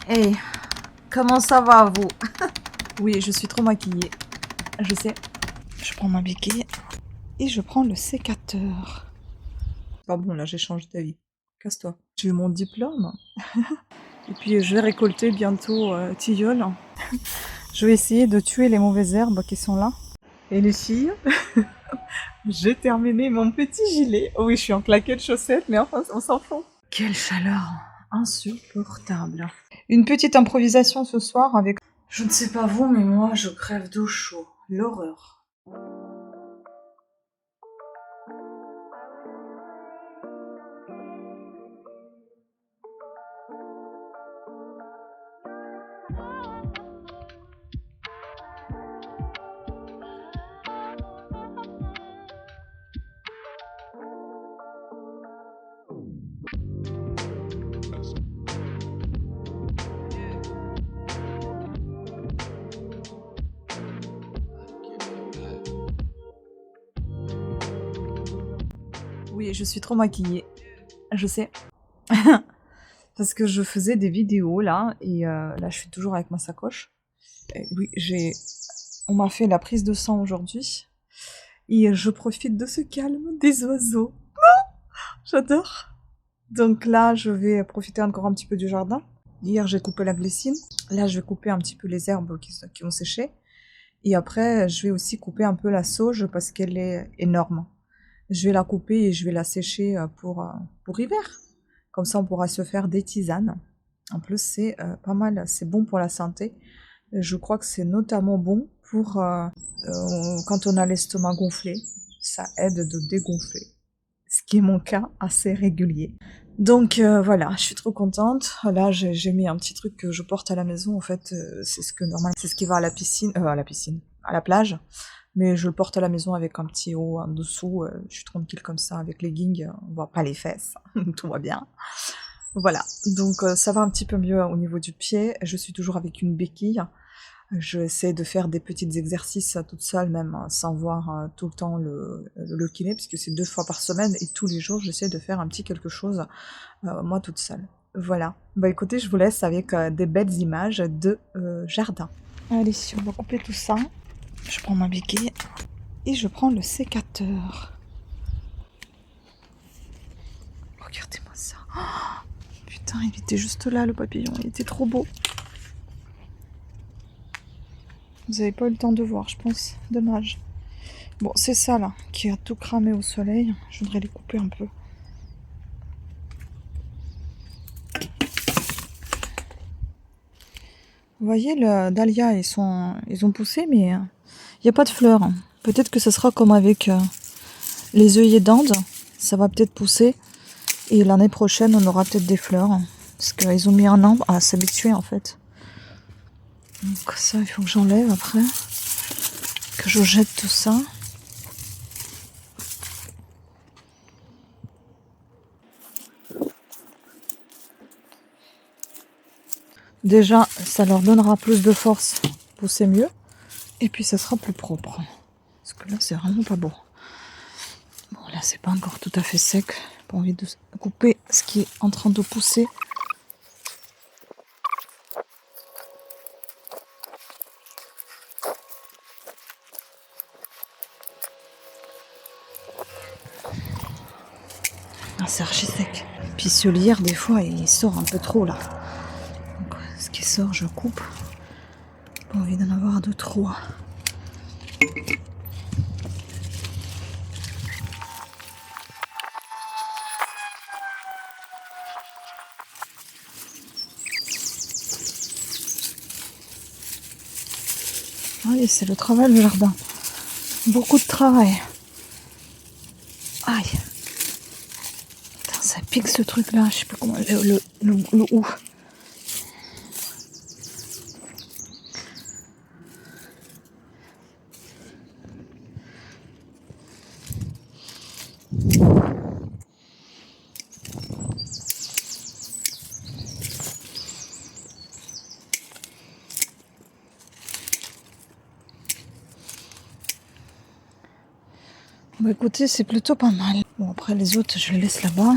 Hey, comment ça va vous? Oui, je suis trop maquillée. Je sais. Je prends ma béquille et je prends le sécateur. Pas bon, là j'ai changé d'avis. Casse-toi. J'ai eu mon diplôme. Et puis je vais récolter bientôt tilleul. Je vais essayer de tuer les mauvaises herbes qui sont là. Et les filles, j'ai terminé mon petit gilet. Oh oui, je suis en claquettes chaussettes, mais enfin, on s'en fout. Quelle chaleur insupportable. Une petite improvisation ce soir avec... Je ne sais pas vous, mais moi, je crève d'eau chaud. L'horreur. Oui, je suis trop maquillée. Je sais. Parce que je faisais des vidéos là, et là je suis toujours avec ma sacoche. Et oui, on m'a fait la prise de sang aujourd'hui. Et je profite de ce calme des oiseaux. J'adore. Donc là, je vais profiter encore un petit peu du jardin. Hier, j'ai coupé la glycine. Là, je vais couper un petit peu les herbes qui ont séché. Et après, je vais aussi couper un peu la sauge parce qu'elle est énorme. Je vais la couper et je vais la sécher pour hiver. Comme ça, on pourra se faire des tisanes. En plus, c'est pas mal, c'est bon pour la santé. Je crois que c'est notamment bon pour quand on a l'estomac gonflé. Ça aide de dégonfler. Ce qui est mon cas assez régulier. Donc voilà, je suis trop contente. Là, j'ai mis un petit truc que je porte à la maison. En fait, c'est ce qui va à la piscine, à la plage. Mais je le porte à la maison avec un petit haut en dessous. Je suis tranquille comme ça, avec les leggings. On voit pas les fesses. Tout va bien. Voilà. Donc ça va un petit peu mieux au niveau du pied. Je suis toujours avec une béquille. Je essaie de faire des petits exercices toute seule, même sans voir tout le temps le kiné, puisque c'est 2 fois par semaine, et tous les jours, j'essaie de faire un petit quelque chose, moi toute seule. Voilà. Bah écoutez, je vous laisse avec des belles images de jardin. Allez, on va couper tout ça. Je prends ma béquille et je prends le sécateur. Regardez-moi ça. Oh, putain, il était juste là, le papillon. Il était trop beau. Vous avez pas eu le temps de voir, je pense. Dommage. Bon, c'est ça, là, qui a tout cramé au soleil. Je voudrais les couper un peu. Vous voyez, le dahlia, ils ont poussé, mais il n'y a pas de fleurs. Peut-être que ce sera comme avec les œillets d'Inde. Ça va peut-être pousser. Et l'année prochaine, on aura peut-être des fleurs. Parce qu'ils ont mis un an à s'habituer, en fait. Donc ça, il faut que j'enlève après. Que je jette tout ça. Déjà, ça leur donnera plus de force, pousser mieux. Et puis, ça sera plus propre. Parce que là, c'est vraiment pas beau. Bon, là, c'est pas encore tout à fait sec. J'ai pas envie de couper ce qui est en train de pousser. Ah, c'est archi sec. Puis ce lierre, des fois, il sort un peu trop, là. Donc, ce qui sort, je coupe. Pas envie d'en avoir de trop. Oui, c'est le travail, le jardin. Beaucoup de travail. Aïe. Putain, ça pique ce truc-là. Je sais pas comment... Le où. Bon, écoutez, c'est plutôt pas mal. Bon, après les autres, je les laisse là-bas.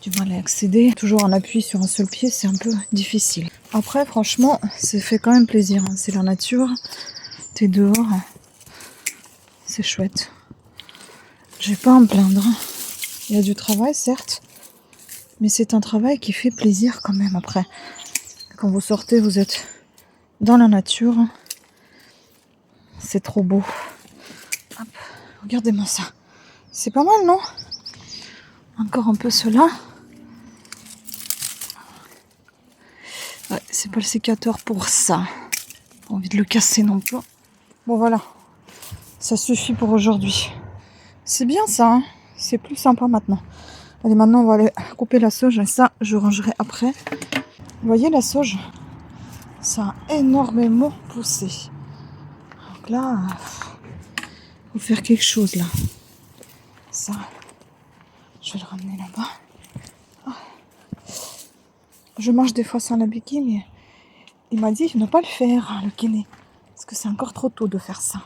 Du mal à accéder. Toujours en appui sur un seul pied, c'est un peu difficile. Après, franchement, ça fait quand même plaisir. Hein. C'est la nature. T'es dehors. C'est chouette. Je vais pas à me plaindre. Il y a du travail, certes. Mais c'est un travail qui fait plaisir quand même après. Quand vous sortez, vous êtes dans la nature. C'est trop beau. Hop, regardez-moi ça. C'est pas mal, non? Encore un peu cela. Ouais, c'est pas le sécateur pour ça. Pas envie de le casser non plus. Bon voilà. Ça suffit pour aujourd'hui. C'est bien ça, hein, c'est plus sympa maintenant. Allez, maintenant on va aller couper la sauge. Et ça, je rangerai après. Vous voyez la sauge? Ça a énormément poussé. Donc là, il faut faire quelque chose là. Ça, je vais le ramener là-bas. Je marche des fois sans la béquille, mais il m'a dit de ne pas le faire, hein, le kiné. Parce que c'est encore trop tôt de faire ça.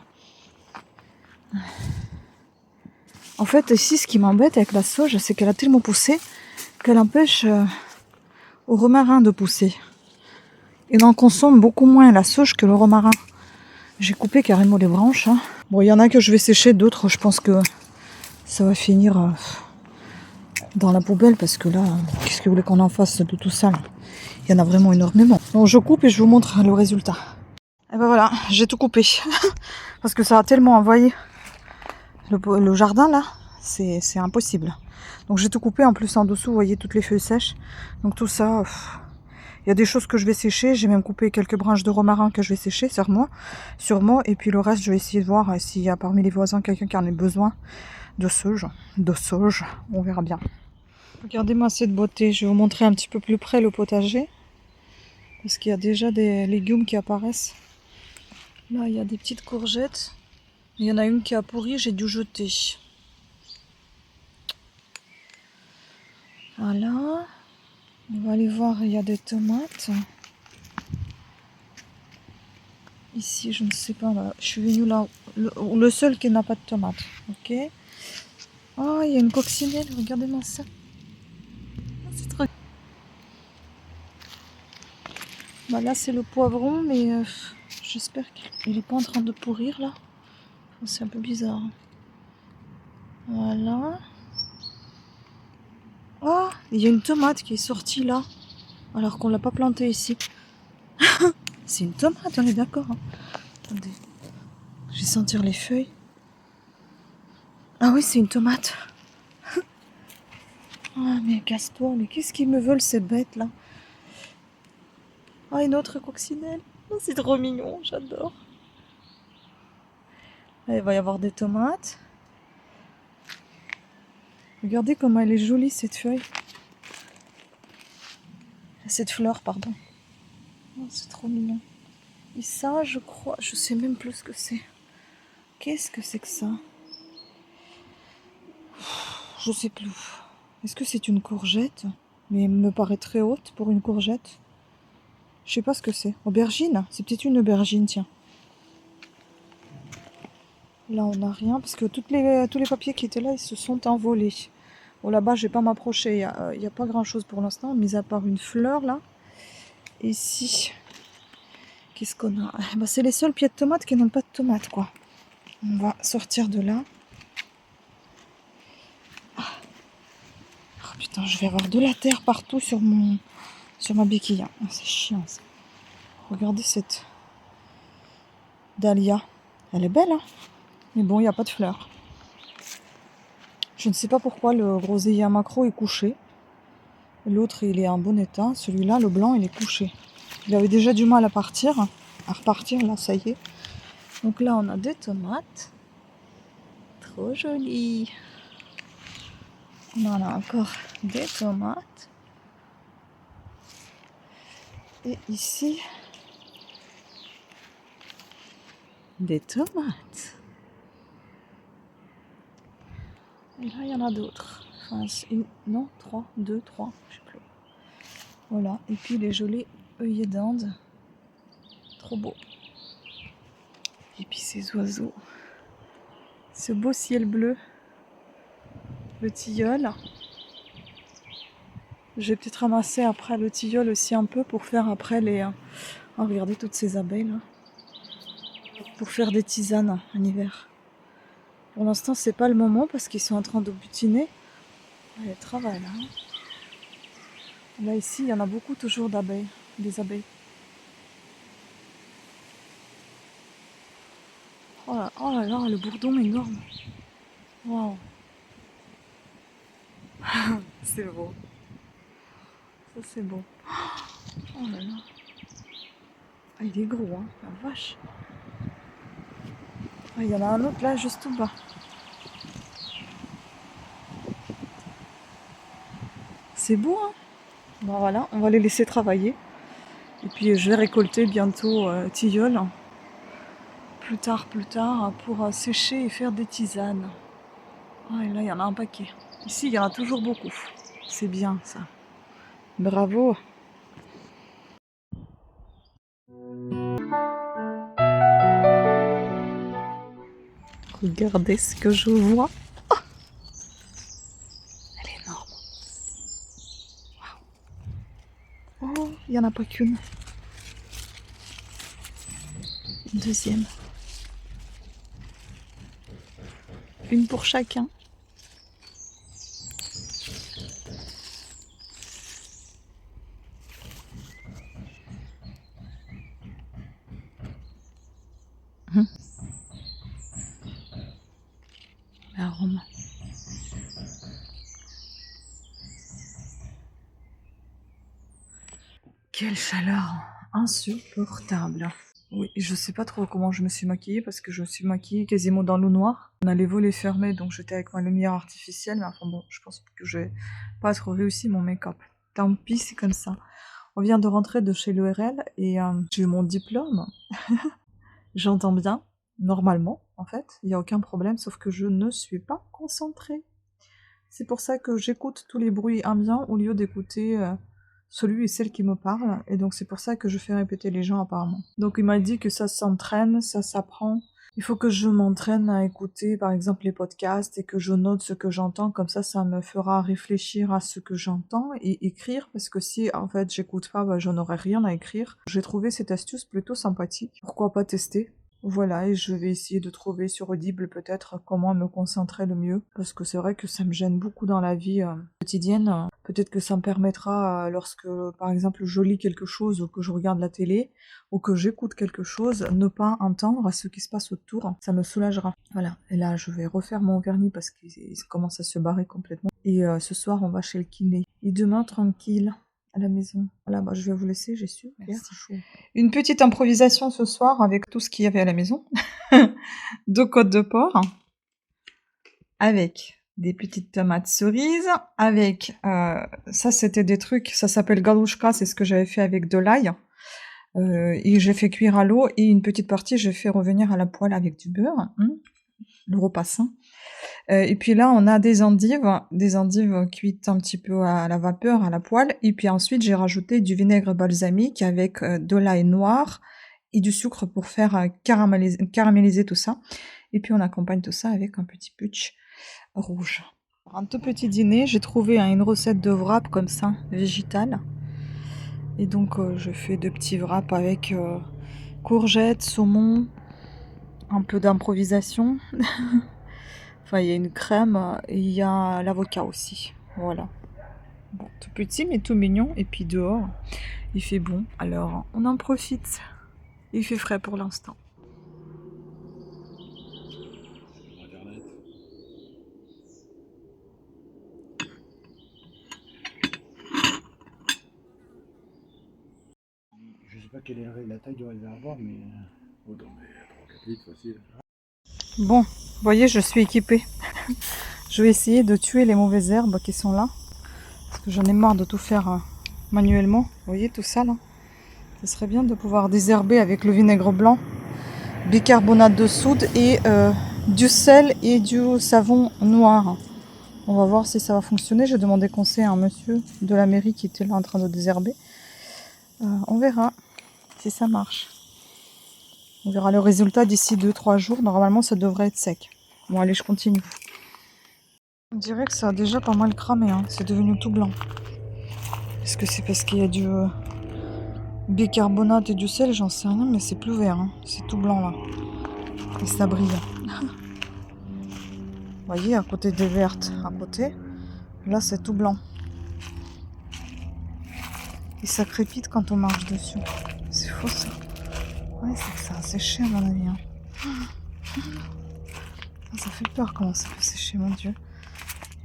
En fait, ici, ce qui m'embête avec la sauge, c'est qu'elle a tellement poussé qu'elle empêche au romarin de pousser. Et on consomme beaucoup moins la sauge que le romarin. J'ai coupé carrément les branches. Hein. Bon, il y en a que je vais sécher, d'autres, je pense que ça va finir dans la poubelle parce que là, qu'est-ce que vous voulez qu'on en fasse de tout ça là? Il y en a vraiment énormément. Donc je coupe et je vous montre le résultat. Et ben voilà, j'ai tout coupé. Parce que ça a tellement envahi le jardin là, c'est impossible. Donc j'ai tout coupé, en plus en dessous, vous voyez toutes les feuilles sèches. Donc tout ça, il y a des choses que je vais sécher. J'ai même coupé quelques branches de romarin que je vais sécher sur moi. Et puis le reste, je vais essayer de voir s'il y a parmi les voisins quelqu'un qui en a besoin de sauge. On verra bien. Regardez-moi cette beauté. Je vais vous montrer un petit peu plus près le potager. Parce qu'il y a déjà des légumes qui apparaissent. Là, il y a des petites courgettes. Il y en a une qui a pourri, j'ai dû jeter. Voilà. On va aller voir, il y a des tomates. Ici, je ne sais pas. Là. Je suis venue là, le seul qui n'a pas de tomates. Ok. Oh, il y a une coccinelle. Regardez-moi ça. C'est trop. Bah là, c'est le poivron, mais j'espère qu'il n'est pas en train de pourrir là. C'est un peu bizarre. Voilà. Oh, il y a une tomate qui est sortie là, alors qu'on l'a pas plantée ici. C'est une tomate, on est d'accord. Hein. Attendez. Je vais sentir les feuilles. Ah oui, c'est une tomate. Ah, mais casse-toi, mais qu'est-ce qu'ils me veulent ces bêtes là? Ah, une autre coccinelle. Oh, c'est trop mignon, j'adore. Il va y avoir des tomates. Regardez comment elle est jolie cette feuille. Cette fleur, pardon. Oh, c'est trop mignon. Et ça, je crois, je sais même plus ce que c'est. Qu'est-ce que c'est que ça? Je sais plus. Est-ce que c'est une courgette? Mais elle me paraît très haute pour une courgette. Je sais pas ce que c'est. Aubergine? C'est peut-être une aubergine, tiens. Là, on n'a rien parce que tous les papiers qui étaient là, ils se sont envolés. Bon, là-bas, je vais pas m'approcher. Il n'y a pas grand-chose pour l'instant, mis à part une fleur, là. Et ici, qu'est-ce qu'on a? Bah, c'est les seuls pieds de tomates qui n'ont pas de tomates, quoi. On va sortir de là. Oh, putain, je vais avoir de la terre partout sur ma béquille. Oh, c'est chiant, ça. Regardez cette dahlia. Elle est belle, hein? Mais bon, il n'y a pas de fleurs. Je ne sais pas pourquoi le groseillier macro est couché. L'autre, il est en bon état. Celui-là, le blanc, il est couché. Il avait déjà du mal à repartir, là, ça y est. Donc là, on a des tomates. Trop jolies. On en a encore des tomates. Et ici, des tomates. Et là, il y en a d'autres. Enfin, non, 3, 2, 3, je sais plus. Voilà. Et puis les jolis œillets d'Inde. Trop beau. Et puis ces oiseaux. Ce beau ciel bleu. Le tilleul. Je vais peut-être ramasser après le tilleul aussi un peu pour faire après les... Oh, regardez toutes ces abeilles là. Pour faire des tisanes en hiver. Pour l'instant, c'est pas le moment parce qu'ils sont en train de butiner. Elles travaillent là. Là, ici, il y en a beaucoup toujours d'abeilles. Des abeilles. Oh là là, le bourdon énorme. Waouh. C'est beau. Ça, c'est beau. Oh là là. Ah, il est gros, hein. La vache. Ah, il y en a un autre là, juste tout bas. C'est beau, hein. Bon, voilà, on va les laisser travailler. Et puis, je vais récolter bientôt tilleul. Plus tard, pour sécher et faire des tisanes. Ah, et là, il y en a un paquet. Ici, il y en a toujours beaucoup. C'est bien, ça. Bravo. Regardez ce que je vois. Oh, elle est énorme. Wow. Oh, il n'y en a pas qu'une. Une deuxième. Une pour chacun. L'arôme. Quelle chaleur insupportable. Oui, je sais pas trop comment je me suis maquillée parce que je me suis maquillée quasiment dans l'eau noire. On a les volets fermés donc j'étais avec ma lumière artificielle, mais enfin bon, je pense que je vais pas trop réussi mon make-up. Tant pis, c'est comme ça. On vient de rentrer de chez l'ERL et j'ai eu mon diplôme. J'entends bien, normalement en fait, il n'y a aucun problème, sauf que je ne suis pas concentrée. C'est pour ça que j'écoute tous les bruits ambiants au lieu d'écouter celui et celle qui me parle. Et donc c'est pour ça que je fais répéter les gens apparemment. Donc il m'a dit que ça s'entraîne, ça s'apprend. Il faut que je m'entraîne à écouter par exemple les podcasts et que je note ce que j'entends. Comme ça me fera réfléchir à ce que j'entends et écrire. Parce que si en fait j'écoute pas, bah, je n'aurai rien à écrire. J'ai trouvé cette astuce plutôt sympathique. Pourquoi pas tester? Voilà, et je vais essayer de trouver sur Audible peut-être comment me concentrer le mieux, parce que c'est vrai que ça me gêne beaucoup dans la vie quotidienne. Peut-être que ça me permettra, lorsque par exemple je lis quelque chose ou que je regarde la télé ou que j'écoute quelque chose, ne pas entendre ce qui se passe autour, ça me soulagera. Voilà, et là je vais refaire mon vernis parce qu'il commence à se barrer complètement. Et ce soir on va chez le kiné. Et demain tranquille. À la maison. Voilà, bah, je vais vous laisser, j'ai su. Merci. Une petite improvisation ce soir avec tout ce qu'il y avait à la maison. 2 côtes de porc, avec des petites tomates cerises, avec, ça c'était des trucs, ça s'appelle galouchka, c'est ce que j'avais fait avec de l'ail. Et j'ai fait cuire à l'eau et une petite partie j'ai fait revenir à la poêle avec du beurre. Le repas sain. Et puis là, on a des endives cuites un petit peu à la vapeur, à la poêle. Et puis ensuite, j'ai rajouté du vinaigre balsamique avec de l'ail noir et du sucre pour faire caraméliser tout ça. Et puis on accompagne tout ça avec un petit putsch rouge. Pour un tout petit dîner, j'ai trouvé une recette de wrap comme ça, végétale. Et donc je fais 2 petits wraps avec courgettes, saumon, un peu d'improvisation. Enfin, il y a une crème et il y a l'avocat aussi. Voilà. Bon, tout petit mais tout mignon. Et puis dehors, il fait bon. Alors, on en profite. Il fait frais pour l'instant. Je sais pas quelle est la taille du réservoir, mais... Oh non, mais 3-4 litres facile. Bon, vous voyez, je suis équipée. Je vais essayer de tuer les mauvaises herbes qui sont là. Parce que j'en ai marre de tout faire manuellement. Vous voyez tout ça là? Ce serait bien de pouvoir désherber avec le vinaigre blanc, bicarbonate de soude et du sel et du savon noir. On va voir si ça va fonctionner. J'ai demandé conseil à un monsieur de la mairie qui était là en train de désherber. On verra si ça marche. On verra le résultat d'ici 2-3 jours. Normalement, ça devrait être sec. Bon, allez, je continue. On dirait que ça a déjà pas mal cramé. Hein. C'est devenu tout blanc. Est-ce que c'est parce qu'il y a du bicarbonate et du sel? J'en sais rien, mais c'est plus vert. Hein. C'est tout blanc là. Et ça brille. Vous voyez, à côté des vertes, à côté, là c'est tout blanc. Et ça crépite quand on marche dessus. C'est faux ça. Ouais, c'est que ça a séché à mon avis. Hein. Ça fait peur comment ça peut sécher, mon Dieu.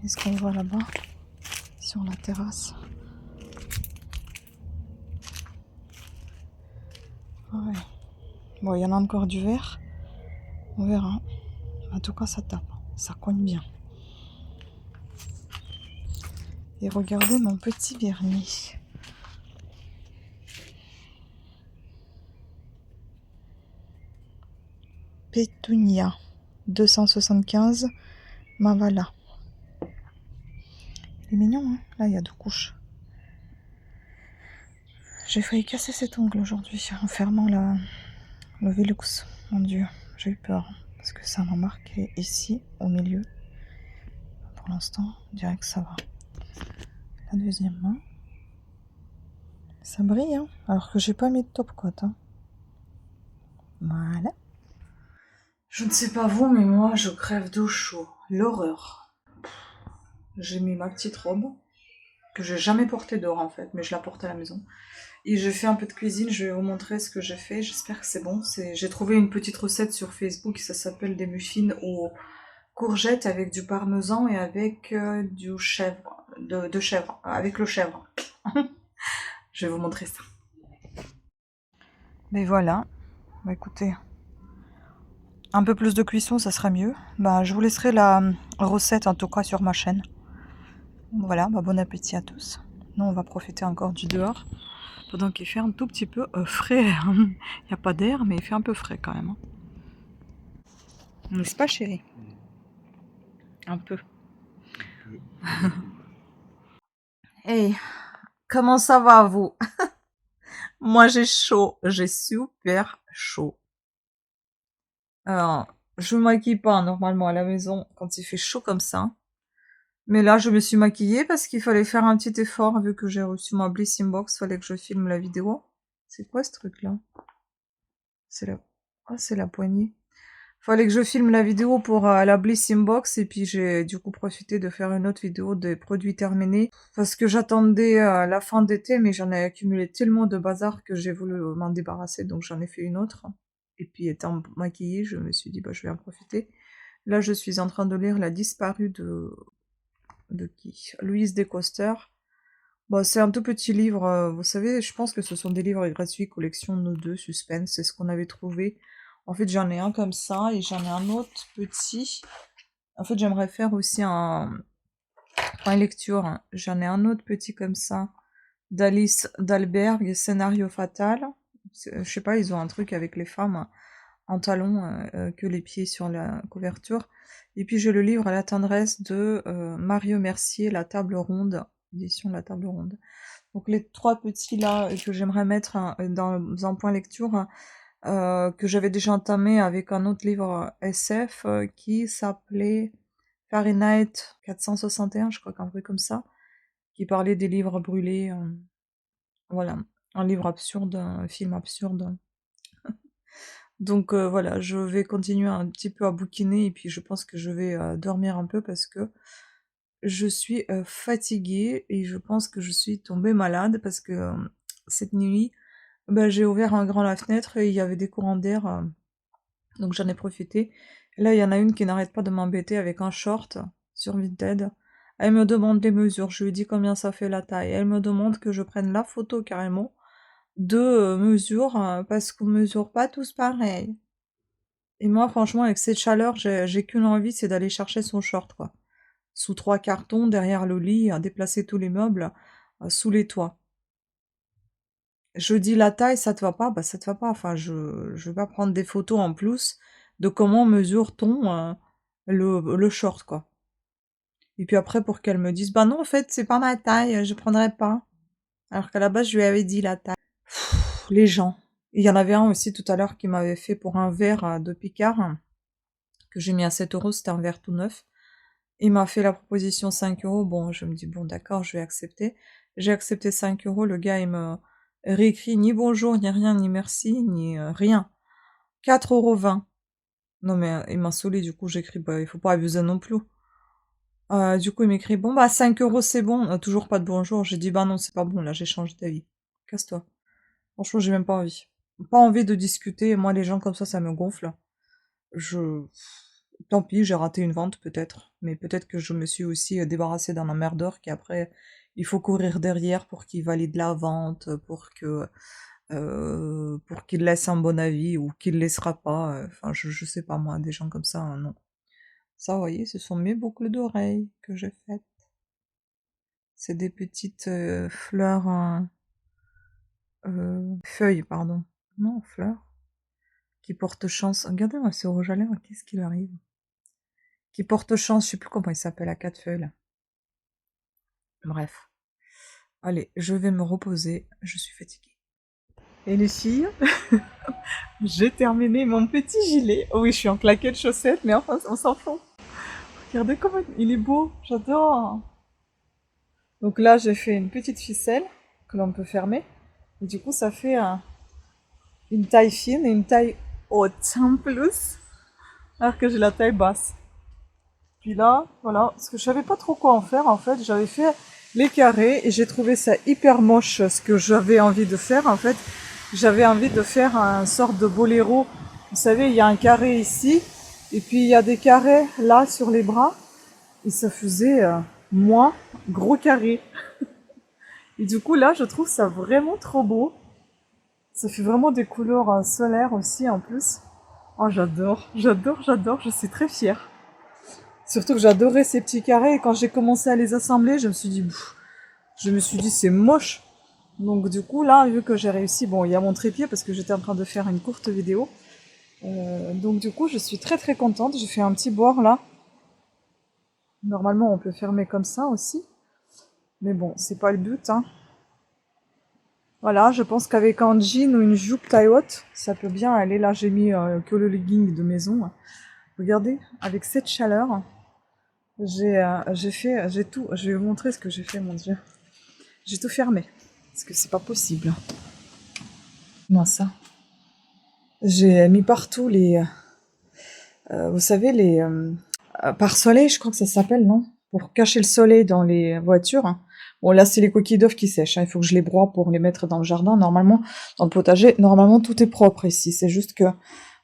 Est-ce qu'on voit là-bas, sur la terrasse? Ouais. Bon, il y en a encore du vert. On verra. En tout cas, ça tape. Ça cogne bien. Et regardez mon petit vernis. Pétunia 275 Mavala. Il est mignon, hein. Là, il y a 2 couches. J'ai failli casser cet ongle aujourd'hui en fermant le Velux. Mon Dieu, j'ai eu peur. Parce que ça m'a marqué ici, au milieu. Pour l'instant, on dirait que ça va. La deuxième main. Ça brille, hein. Alors que j'ai pas mis de top coat. Hein. Voilà. Je ne sais pas vous, mais moi, je crève de chaud. L'horreur. J'ai mis ma petite robe, que j'ai jamais portée dehors en fait, mais je la porte à la maison. Et j'ai fait un peu de cuisine, je vais vous montrer ce que j'ai fait, j'espère que c'est bon. J'ai trouvé une petite recette sur Facebook, ça s'appelle des muffins aux courgettes avec du parmesan et avec du chèvre, de chèvre, avec le chèvre. Je vais vous montrer ça. Mais voilà, bah écoutez, un peu plus de cuisson, ça serait mieux. Bah, je vous laisserai la recette en tout cas sur ma chaîne. Voilà, bah bon appétit à tous. Nous, on va profiter encore du dehors. Pendant qu'il fait un tout petit peu frais. Il n'y a pas d'air, mais il fait un peu frais quand même. Hein. N'est-ce pas, chérie? Un peu. Hey, comment ça va, vous? Moi, j'ai chaud. J'ai super chaud. Alors, je me maquille pas normalement à la maison quand il fait chaud comme ça. Mais là, je me suis maquillée parce qu'il fallait faire un petit effort vu que j'ai reçu ma Bliss Inbox. Fallait que je filme la vidéo. C'est quoi ce truc-là? C'est la... Oh, c'est la poignée. Fallait que je filme la vidéo pour la Bliss Inbox et puis j'ai du coup profité de faire une autre vidéo des produits terminés parce que j'attendais la fin d'été mais j'en ai accumulé tellement de bazar que j'ai voulu m'en débarrasser donc j'en ai fait une autre. Et puis étant maquillée, je me suis dit bah je vais en profiter. Là je suis en train de lire La disparue de qui? Louise Descoster. Bon, c'est un tout petit livre, vous savez, je pense que ce sont des livres gratuits, collection Nos deux, suspense, c'est ce qu'on avait trouvé. En fait, j'en ai un comme ça et j'en ai un autre petit. En fait, j'aimerais faire aussi une lecture. Hein. J'en ai un autre petit comme ça d'Alice Dalberg, Scénario fatal. Je sais pas, ils ont un truc avec les femmes en talons que les pieds sur la couverture. Et puis j'ai le livre La tendresse de Mario Mercier, La table ronde, édition La table ronde. Donc les 3 petits là que j'aimerais mettre dans un point lecture que j'avais déjà entamé avec un autre livre SF qui s'appelait Fahrenheit 461, je crois qu'un truc comme ça, qui parlait des livres brûlés. Voilà, un livre absurde, un film absurde. Donc voilà, je vais continuer un petit peu à bouquiner et puis je pense que je vais dormir un peu parce que je suis fatiguée et je pense que je suis tombée malade parce que cette nuit, bah, j'ai ouvert un grand la fenêtre et il y avait des courants d'air, donc j'en ai profité. Et là, il y en a une qui n'arrête pas de m'embêter avec un short sur Vinted. Elle me demande les mesures, je lui dis combien ça fait la taille. Elle me demande que je prenne la photo carrément de mesures parce qu'on mesure pas tous pareil. Et moi, franchement, avec cette chaleur, j'ai qu'une envie, c'est d'aller chercher son short, quoi. Sous 3 cartons, derrière le lit, à déplacer tous les meubles, sous les toits. Je dis la taille, ça te va pas? Bah ça te va pas. Enfin, je vais pas prendre des photos en plus de comment mesure-t-on le short, quoi. Et puis après, pour qu'elle me dise, bah non, en fait, c'est pas ma taille, je prendrai pas. Alors qu'à la base, je lui avais dit la taille. Pff, les gens. Il y en avait un aussi tout à l'heure qui m'avait fait pour un verre de Picard, que j'ai mis à 7 €, c'était un verre tout neuf. Il m'a fait la proposition 5 €. Bon, je me dis, bon, d'accord, je vais accepter. J'ai accepté 5 €. Le gars, il me réécrit ni bonjour, ni rien, ni merci, ni rien. 4,20 €. Non, mais il m'a saoulé, du coup, j'écris, bah, il faut pas abuser non plus. Du coup, il m'écrit, bon, bah, 5 € c'est bon. Toujours pas de bonjour. J'ai dit, bah non, c'est pas bon, là, j'ai changé d'avis. Casse-toi. Franchement, j'ai même pas envie. Pas envie de discuter. Moi, les gens comme ça me gonfle. Je Tant pis, j'ai raté une vente peut-être, mais peut-être que je me suis aussi, débarrassée d'un emmerdeur qui après, il faut courir derrière pour qu'il valide la vente, pour qu'il laisse un bon avis ou qu'il laissera pas, enfin je sais pas moi, des gens comme ça, non. Ça, vous voyez, ce sont mes boucles d'oreilles que j'ai faites. C'est des petites, fleurs, feuilles pardon. Non, fleurs, qui portent chance. Regardez-moi ce rouge à lèvres, qu'est-ce qui lui arrive? Qui porte chance, je sais plus comment il s'appelle à 4 feuilles là. Bref. Allez, je vais me reposer, je suis fatiguée. Et les filles, j'ai terminé mon petit gilet. Oh oui, je suis en claquettes chaussettes, mais enfin, on s'en fout. Regardez comment il est beau, j'adore. Donc là, j'ai fait une petite ficelle que l'on peut fermer. Et du coup, ça fait une taille fine et une taille haute en plus, alors que j'ai la taille basse. Puis là, voilà, parce que je savais pas trop quoi en faire en fait, j'avais fait les carrés et j'ai trouvé ça hyper moche ce que j'avais envie de faire en fait. J'avais envie de faire un sorte de boléro. Vous savez, il y a un carré ici et puis il y a des carrés là sur les bras et ça faisait moi gros carré. Et du coup là, je trouve ça vraiment trop beau. Ça fait vraiment des couleurs solaires aussi en plus. Oh, j'adore, j'adore, j'adore, je suis très fière. Surtout que j'adorais ces petits carrés et quand j'ai commencé à les assembler, je me suis dit c'est moche. Donc du coup là, vu que j'ai réussi, bon il y a mon trépied parce que j'étais en train de faire une courte vidéo. Donc du coup je suis très très contente, j'ai fait un petit bord là. Normalement on peut fermer comme ça aussi. Mais bon, c'est pas le but hein. Voilà, je pense qu'avec un jean ou une jupe taille haute, ça peut bien aller. Là j'ai mis que le legging de maison. Regardez, avec cette chaleur, j'ai tout, je vais vous montrer ce que j'ai fait, mon Dieu. J'ai tout fermé, parce que c'est pas possible. Comment ça? J'ai mis partout vous savez, pare-soleil, je crois que ça s'appelle, non? Pour cacher le soleil dans les voitures, hein. Bon, là, c'est les coquilles d'œufs qui sèchent, hein. Il faut que je les broie pour les mettre dans le jardin. Normalement, dans le potager, normalement, tout est propre ici. C'est juste que,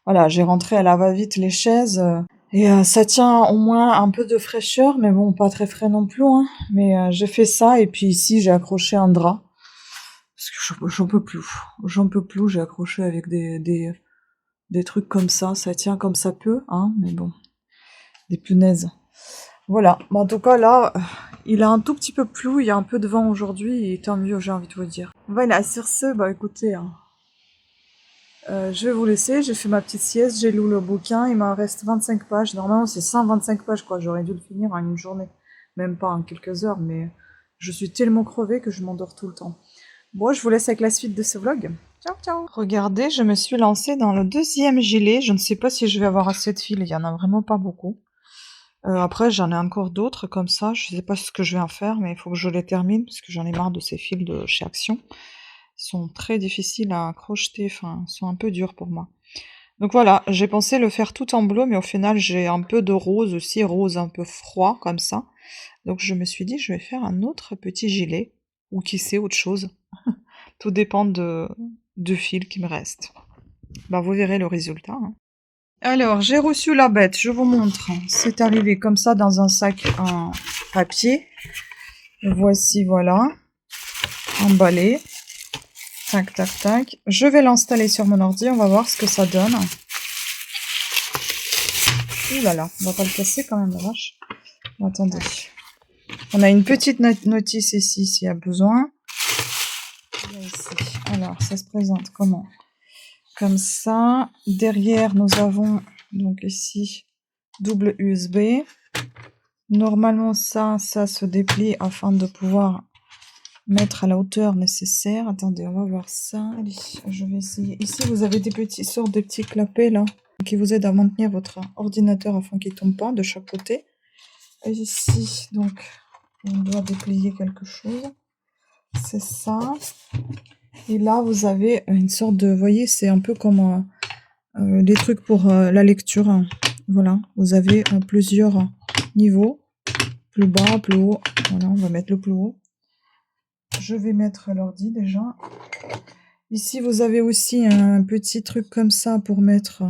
voilà, j'ai rentré à la va-vite les chaises. Et ça tient au moins un peu de fraîcheur, mais bon, pas très frais non plus, hein. Mais j'ai fait ça, et puis ici, j'ai accroché un drap. Parce que j'en peux plus. J'en peux plus, j'ai accroché avec des trucs comme ça tient comme ça peut, hein, mais bon, des punaises. Voilà, bon, en tout cas là, il a un tout petit peu plu, il y a un peu de vent aujourd'hui, et tant mieux, j'ai envie de vous dire. Voilà, sur ce, bah écoutez, hein, je vais vous laisser, j'ai fait ma petite sieste, j'ai lu le bouquin, il m'en reste 25 pages, normalement c'est 125 pages quoi, j'aurais dû le finir en une journée, même pas en quelques heures, mais je suis tellement crevée que je m'endors tout le temps. Bon, je vous laisse avec la suite de ce vlog. Ciao, ciao. Regardez, je me suis lancée dans le deuxième gilet. Je ne sais pas si je vais avoir assez de fil. Il y en a vraiment pas beaucoup. Après, j'en ai encore d'autres comme ça. Je sais pas ce que je vais en faire, mais il faut que je les termine parce que j'en ai marre de ces fils de chez Action. Ils sont très difficiles à crocheter. Enfin, ils sont un peu durs pour moi. Donc voilà, j'ai pensé le faire tout en bleu, mais au final, j'ai un peu de rose aussi, rose un peu froid comme ça. Donc je me suis dit, je vais faire un autre petit gilet. Ou qui sait, autre chose. Tout dépend du fil qui me reste. Bah, vous verrez le résultat, hein. Alors, j'ai reçu la bête, je vous montre. C'est arrivé comme ça dans un sac en papier. Voici, voilà. Emballé. Tac, tac, tac. Je vais l'installer sur mon ordi, on va voir ce que ça donne. Ouh là là, on va pas le casser quand même, la vache. Attendez. On a une petite notice ici s'il y a besoin. Ici. Alors, ça se présente comment? Comme ça. Derrière, nous avons donc ici double USB. Normalement, ça se déplie afin de pouvoir mettre à la hauteur nécessaire. Attendez, on va voir ça. Allez, je vais essayer. Ici, vous avez des sortes de petits clapets là qui vous aident à maintenir votre ordinateur afin qu'il ne tombe pas de chaque côté. Et ici, donc, on doit déplier quelque chose. C'est ça. Et là, vous avez une sorte de... Vous voyez, c'est un peu comme les trucs pour la lecture. Hein. Voilà, vous avez plusieurs niveaux. Plus bas, plus haut. Voilà, on va mettre le plus haut. Je vais mettre l'ordi déjà. Ici, vous avez aussi un petit truc comme ça pour mettre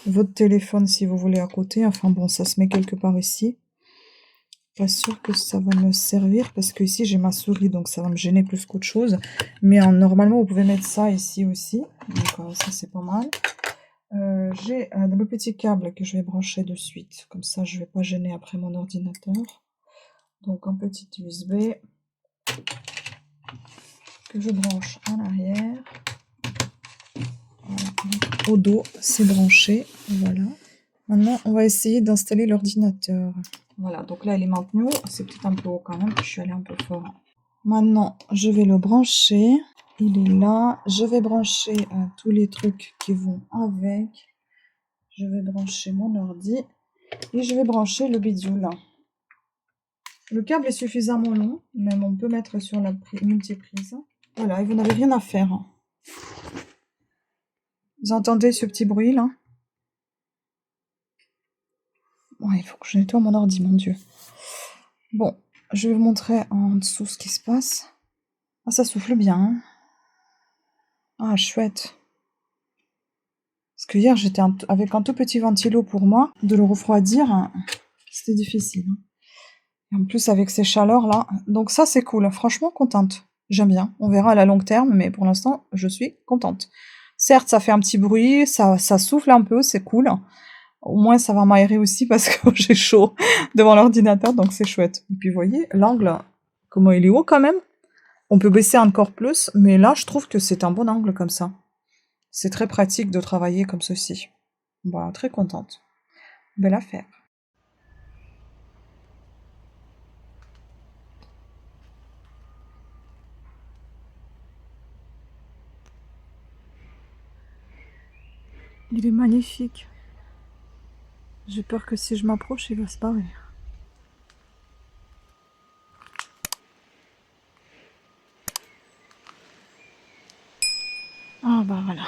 votre téléphone si vous voulez à côté. Enfin bon, ça se met quelque part ici. Pas sûr que ça va me servir parce que ici j'ai ma souris, donc ça va me gêner plus qu'autre chose. Mais normalement, vous pouvez mettre ça ici aussi. Donc ça, c'est pas mal. J'ai le petit câble que je vais brancher de suite. Comme ça, je vais pas gêner après mon ordinateur. Donc un petit USB que je branche à l'arrière. Voilà. Au dos, c'est branché. Voilà. Maintenant, on va essayer d'installer l'ordinateur. Voilà, donc là, il est maintenu. C'est peut-être un peu haut quand même, je suis allée un peu fort. Maintenant, je vais le brancher. Il est là. Je vais brancher tous les trucs qui vont avec. Je vais brancher mon ordi. Et je vais brancher le bidule là. Le câble est suffisamment long, même on peut mettre sur la multiprise. Voilà, et vous n'avez rien à faire. Vous entendez ce petit bruit là? Ouais, il faut que je nettoie mon ordi, mon Dieu. Bon, je vais vous montrer en dessous ce qui se passe. Ah, ça souffle bien. Hein. Ah, chouette. Parce que hier, j'étais avec un tout petit ventilo pour moi. De le refroidir, hein, c'était difficile. Hein. Et en plus, avec ces chaleurs-là. Donc ça, c'est cool. Franchement, contente. J'aime bien. On verra à la long terme, mais pour l'instant, je suis contente. Certes, ça fait un petit bruit, ça souffle un peu, c'est cool. Au moins, ça va m'aérer aussi parce que j'ai chaud devant l'ordinateur, donc c'est chouette. Et puis, vous voyez, l'angle, comment il est haut quand même. On peut baisser encore plus, mais là, je trouve que c'est un bon angle comme ça. C'est très pratique de travailler comme ceci. Bah, très contente. Belle affaire. Il est magnifique. J'ai peur que si je m'approche, il va se barrer. Ah bah voilà.